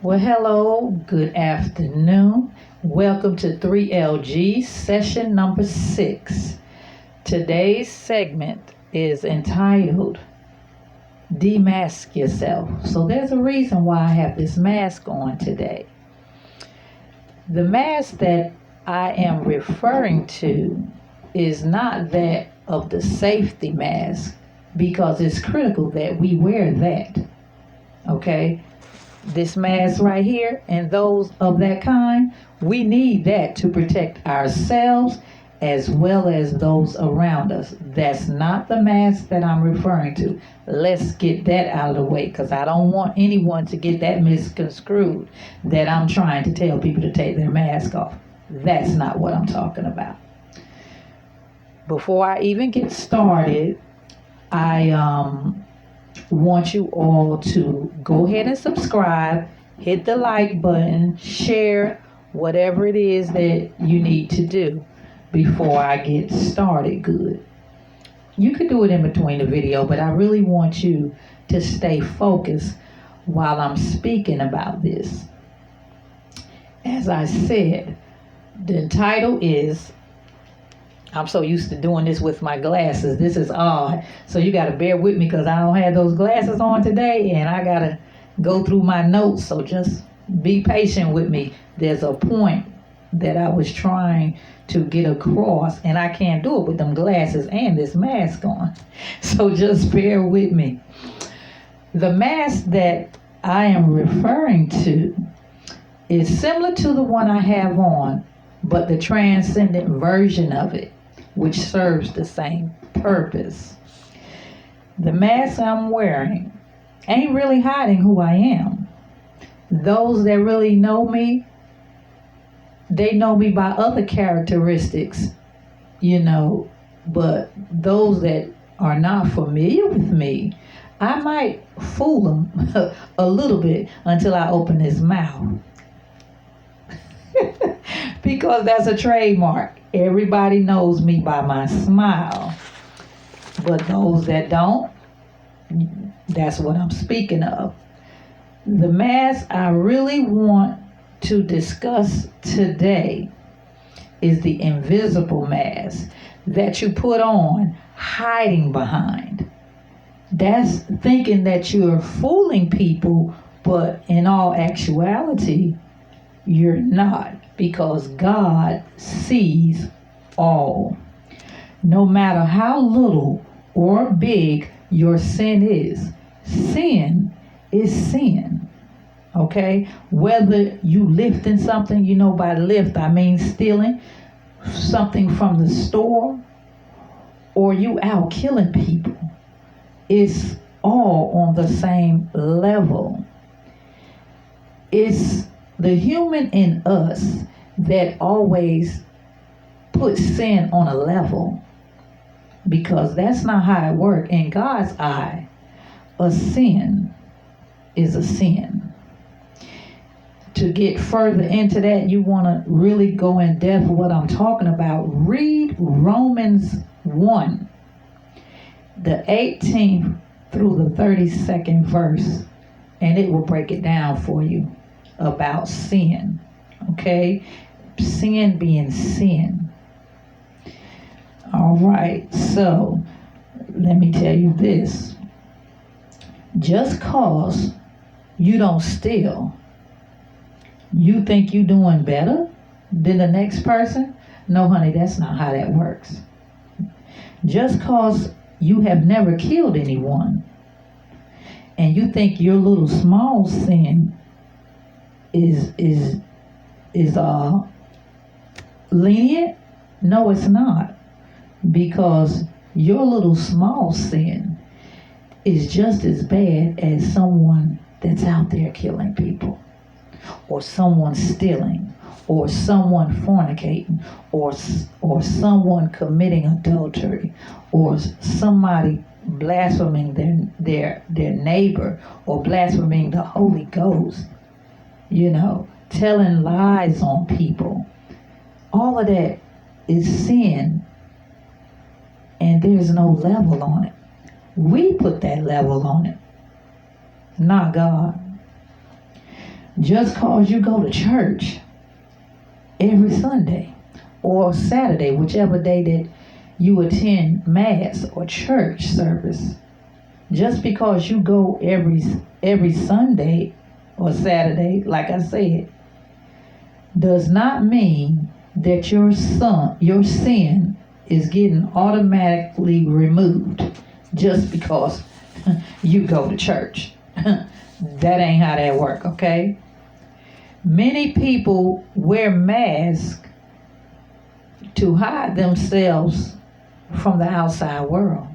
Well, hello, good afternoon. Welcome to 3LG session number 6. Today's segment is entitled Demask Yourself. So, there's a reason why I have this mask on today. The mask that I am referring to is not that of the safety mask because it's critical that we wear that. Okay? This mask right here and those of that kind, we need that to protect ourselves as well as those around us. That's not the mask that I'm referring to. Let's get that out of the way because I don't want anyone to get that misconstrued that I'm trying to tell people to take their mask off. That's not what I'm talking about. Before I even get started, I want you all to go ahead and subscribe, hit the like button, share, whatever it is that you need to do before I get started good. You can do it in between the video, but I really want you to stay focused while I'm speaking about this. As I said, the title is, I'm so used to doing this with my glasses. This is odd. So you got to bear with me because I don't have those glasses on today and I got to go through my notes. So just be patient with me. There's a point that I was trying to get across and I can't do it with them glasses and this mask on. So just bear with me. The mask that I am referring to is similar to the one I have on, but the transcendent version of it, which serves the same purpose. The mask I'm wearing ain't really hiding who I am. Those that really know me, they know me by other characteristics, but those that are not familiar with me, I might fool them a little bit until I open his mouth. Because that's a trademark. Everybody knows me by my smile. But those that don't, that's what I'm speaking of. The mask I really want to discuss today is the invisible mask that you put on hiding behind. That's thinking that you're fooling people, but in all actuality, you're not, because God sees all. No matter how little or big your sin is sin. Okay? Whether you lifting something, by lift I mean stealing something from the store, or you out killing people, it's all on the same level. It's the human in us that always puts sin on a level, because that's not how it works. In God's eye, a sin is a sin. To get further into that, you want to really go in depth with what I'm talking about. Read Romans 1, the 18th through the 32nd verse, and it will break it down for you about sin. Okay? Sin being sin. All right, so let me tell you this. Just cause you don't steal, you think you doing better than the next person? No, honey, that's not how that works. Just cause you have never killed anyone and you think your little small sin is lenient? No, it's not, because your little small sin is just as bad as someone that's out there killing people, or someone stealing, or someone fornicating, or someone committing adultery, or somebody blaspheming their neighbor, or blaspheming the Holy Ghost, telling lies on people. All of that is sin, and there's no level on it. We put that level on it, not God. Just cause you go to church every Sunday or Saturday, whichever day that you attend mass or church service, just because you go every Sunday or Saturday, like I said, does not mean that your sin is getting automatically removed just because you go to church. That ain't how that work, okay? Many people wear masks to hide themselves from the outside world.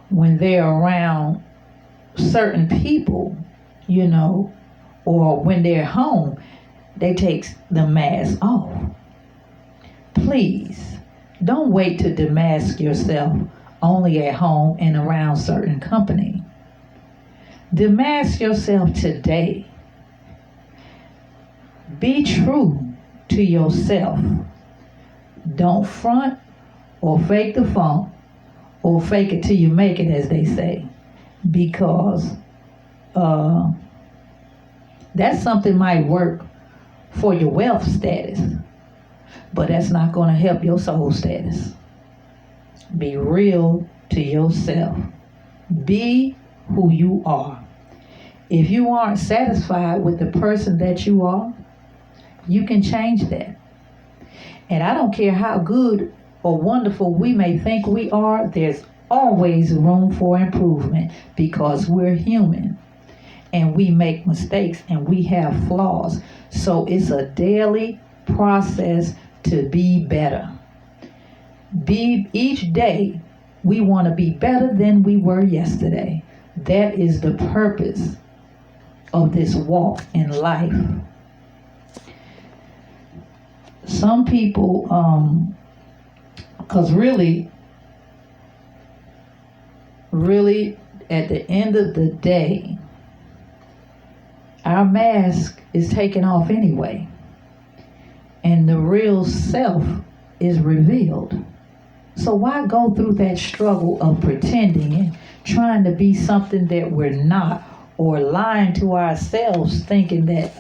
When they're around certain people, or when they're home, they take the mask off. Please, don't wait to demask yourself only at home and around certain company. Demask yourself today. Be true to yourself. Don't front or fake the funk or fake it till you make it, as they say, because that something might work for your wealth status, but that's not going to help your soul status. Be real to yourself. Be who you are. If you aren't satisfied with the person that you are, you can change that. And I don't care how good or wonderful we may think we are, there's always room for improvement because we're human and we make mistakes and we have flaws. So it's a daily process to be better. Each day we want to be better than we were yesterday. That is the purpose of this walk in life. Some people, because really, at the end of the day, our mask is taken off anyway, and the real self is revealed. So why go through that struggle of pretending and trying to be something that we're not, or lying to ourselves thinking that,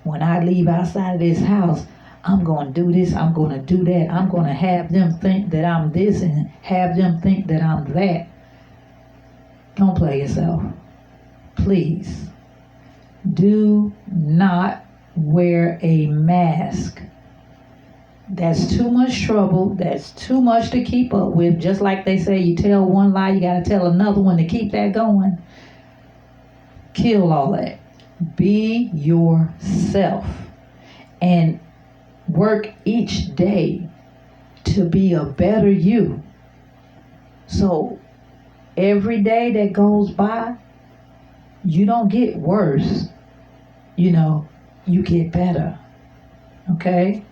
when I leave outside of this house, I'm going to do this, I'm going to do that, I'm going to have them think that I'm this and have them think that I'm that. Don't play yourself. Please. Do not wear a mask. That's too much trouble. That's too much to keep up with. Just like they say, you tell one lie, you got to tell another one to keep that going. Kill all that. Be yourself and work each day to be a better you. So every day that goes by, you don't get worse. You get better. Okay?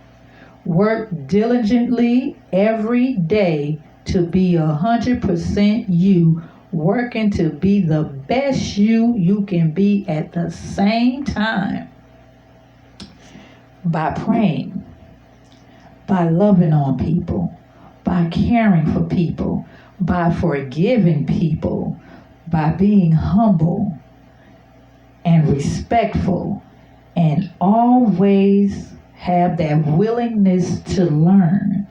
Work diligently every day to be 100% you, working to be the best you can be at the same time. By praying, by loving on people, by caring for people, by forgiving people, by being humble and respectful, and always have that willingness to learn.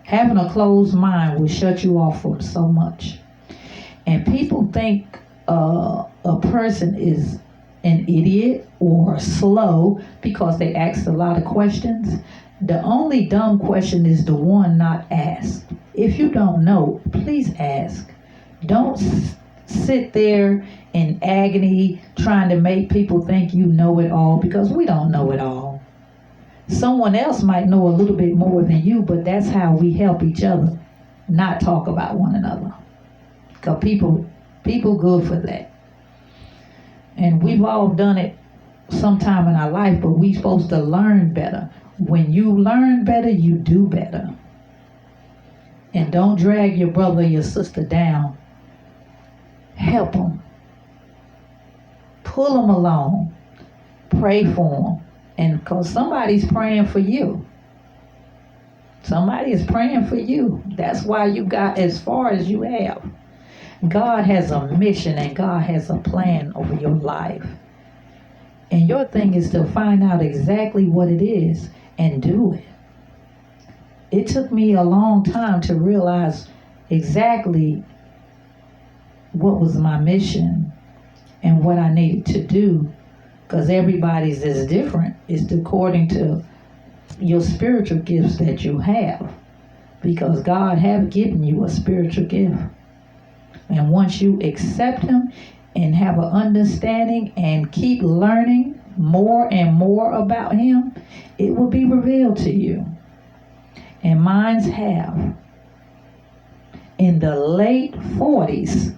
Having a closed mind will shut you off from so much. And people think a person is an idiot or slow because they ask a lot of questions. The only dumb question is the one not asked. If you don't know, please ask. Don't sit there in agony trying to make people think you know it all, because we don't know it all. Someone else might know a little bit more than you, but that's how we help each other, not talk about one another. Because people good for that. And we've all done it sometime in our life, but we're supposed to learn better. When you learn better, you do better. And don't drag your brother or your sister down. Help them. Pull them along. Pray for them. And because somebody's praying for you. Somebody is praying for you. That's why you got as far as you have. God has a mission and God has a plan over your life. And your thing is to find out exactly what it is and do it. It took me a long time to realize exactly what was my mission and what I needed to do, because everybody's is different. It's according to your spiritual gifts that you have, because God have given you a spiritual gift. And once you accept him and have an understanding and keep learning more and more about him, it will be revealed to you. And mines have. In the late 40s,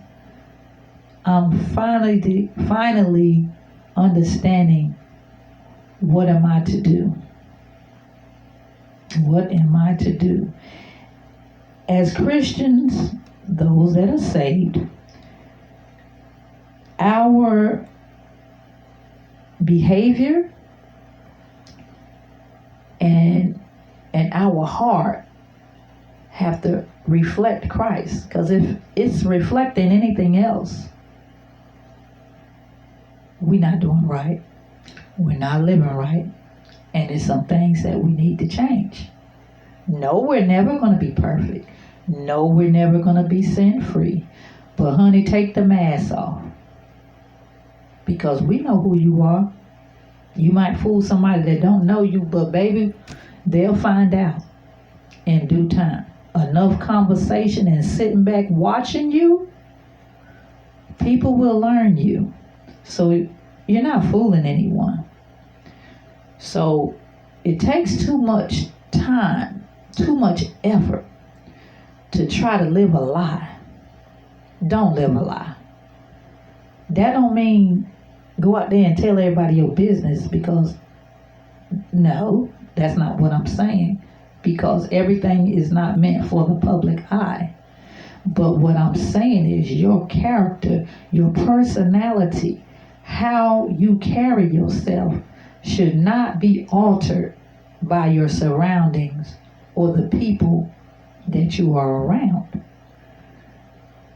I'm finally understanding, what am I to do? What am I to do? As Christians, those that are saved, our behavior and our heart have to reflect Christ. Because if it's reflecting anything else, we're not doing right. We're not living right. And there's some things that we need to change. No, we're never going to be perfect. No, we're never going to be sin-free. But honey, take the mask off. Because we know who you are. You might fool somebody that don't know you, but baby, they'll find out in due time. Enough conversation and sitting back watching you, people will learn you. So you're not fooling anyone. So it takes too much time, too much effort to try to live a lie. Don't live a lie. That don't mean go out there and tell everybody your business, because no, that's not what I'm saying, because everything is not meant for the public eye. But what I'm saying is your character, your personality, how you carry yourself should not be altered by your surroundings or the people that you are around.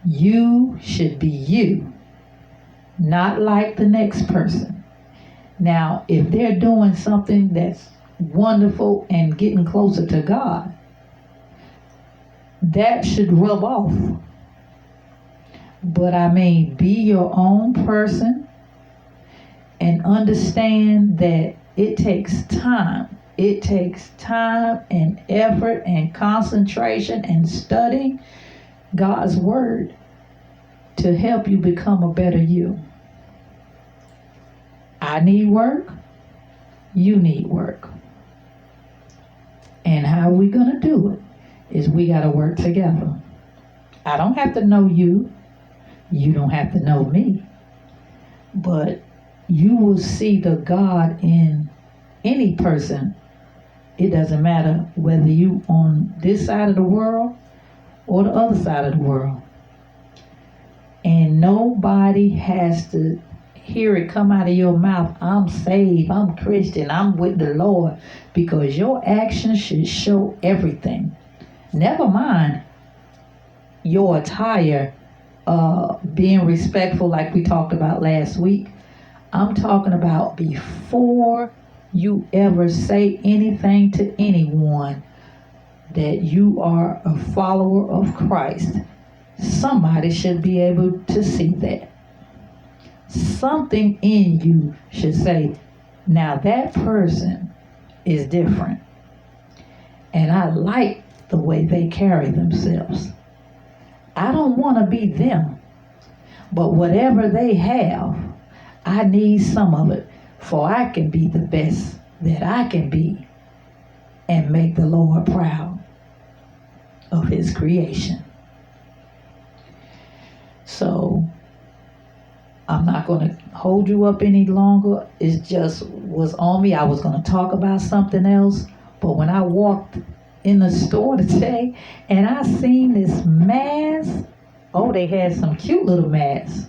You should be you, not like the next person. Now, if they're doing something that's wonderful and getting closer to God, that should rub off. But I mean, be your own person and understand that it takes time. It takes time and effort and concentration and studying God's word to help you become a better you. I need work. You need work. And how we going to do it is we got to work together. I don't have to know you. You don't have to know me. But you will see the God in any person. It doesn't matter whether you on this side of the world or the other side of the world. And nobody has to hear it come out of your mouth, I'm saved, I'm Christian, I'm with the Lord, because your actions should show everything. Never mind your attire, being respectful like we talked about last week. I'm talking about before you ever say anything to anyone that you are a follower of Christ. Somebody should be able to see that. Something in you should say, now that person is different. And I like the way they carry themselves. I don't want to be them. But whatever they have, I need some of it, for I can be the best that I can be and make the Lord proud of his creation. So I'm not going to hold you up any longer. It just was on me. I was going to talk about something else, but when I walked in the store today and I seen this mask, oh, they had some cute little masks.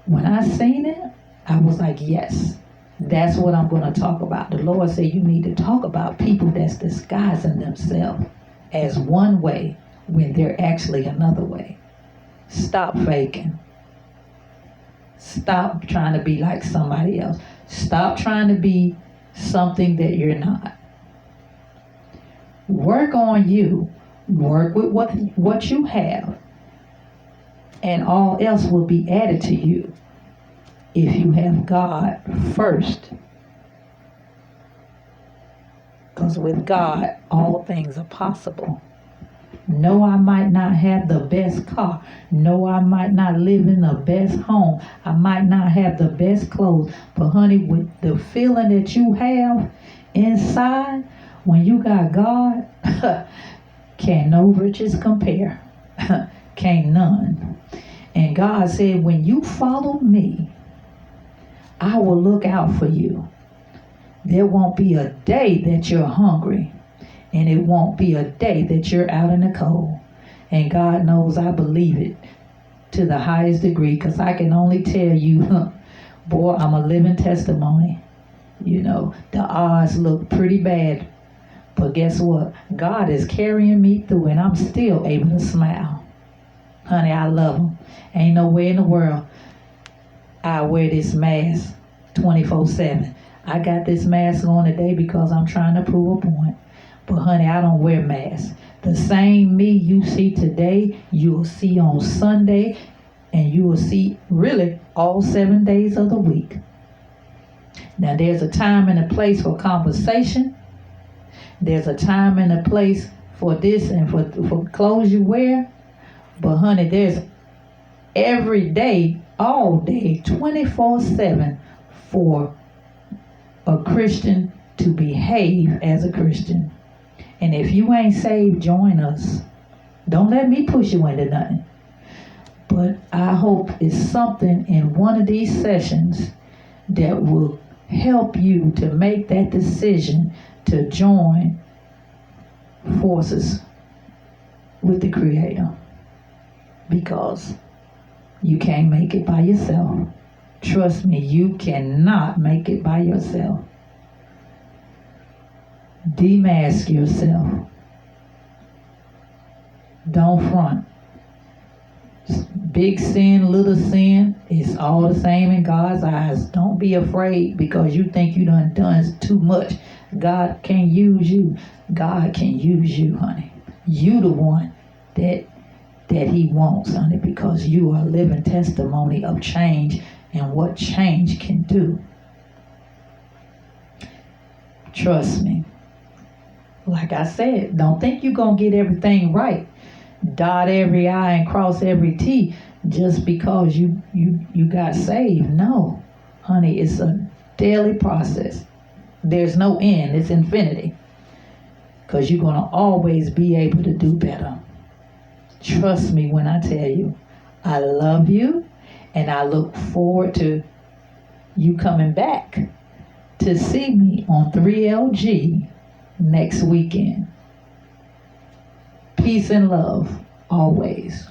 When I seen it, I was like, yes, that's what I'm going to talk about. The Lord said you need to talk about people that's disguising themselves as one way when they're actually another way. Stop faking. Stop trying to be like somebody else. Stop trying to be something that you're not. Work on you. Work with what you have. And all else will be added to you if you have God first. Because with God, all things are possible. No, I might not have the best car. No, I might not live in the best home. I might not have the best clothes. But honey, with the feeling that you have inside, when you got God, can't no riches compare. Can't none. And God said, when you follow me, I will look out for you. There won't be a day that you're hungry. And it won't be a day that you're out in the cold. And God knows I believe it to the highest degree, because I can only tell you, boy, I'm a living testimony. You know, the odds look pretty bad. But guess what? God is carrying me through, and I'm still able to smile. Honey, I love him. Ain't no way in the world I wear this mask 24/7. I got this mask on today because I'm trying to prove a point. But honey, I don't wear masks. The same me you see today, you'll see on Sunday, and you will see really all 7 days of the week. Now there's a time and a place for conversation. There's a time and a place for this and for clothes you wear. But honey, there's every day, all day, 24/7 for a Christian to behave as a Christian. And if you ain't saved, join us. Don't let me push you into nothing. But I hope it's something in one of these sessions that will help you to make that decision to join forces with the Creator. Because you can't make it by yourself. Trust me, you cannot make it by yourself. Demask yourself. Don't front. Big sin, little sin, it's all the same in God's eyes. Don't be afraid because you think you done too much. God can use you. God can use you, honey. You the one that he wants, honey, because you are a living testimony of change and what change can do. Trust me. Like I said, don't think you're going to get everything right. Dot every I and cross every T just because you got saved. No, honey, it's a daily process. There's no end. It's infinity. Because you're going to always be able to do better. Trust me when I tell you, I love you, and I look forward to you coming back to see me on 3LG next weekend. Peace and love always.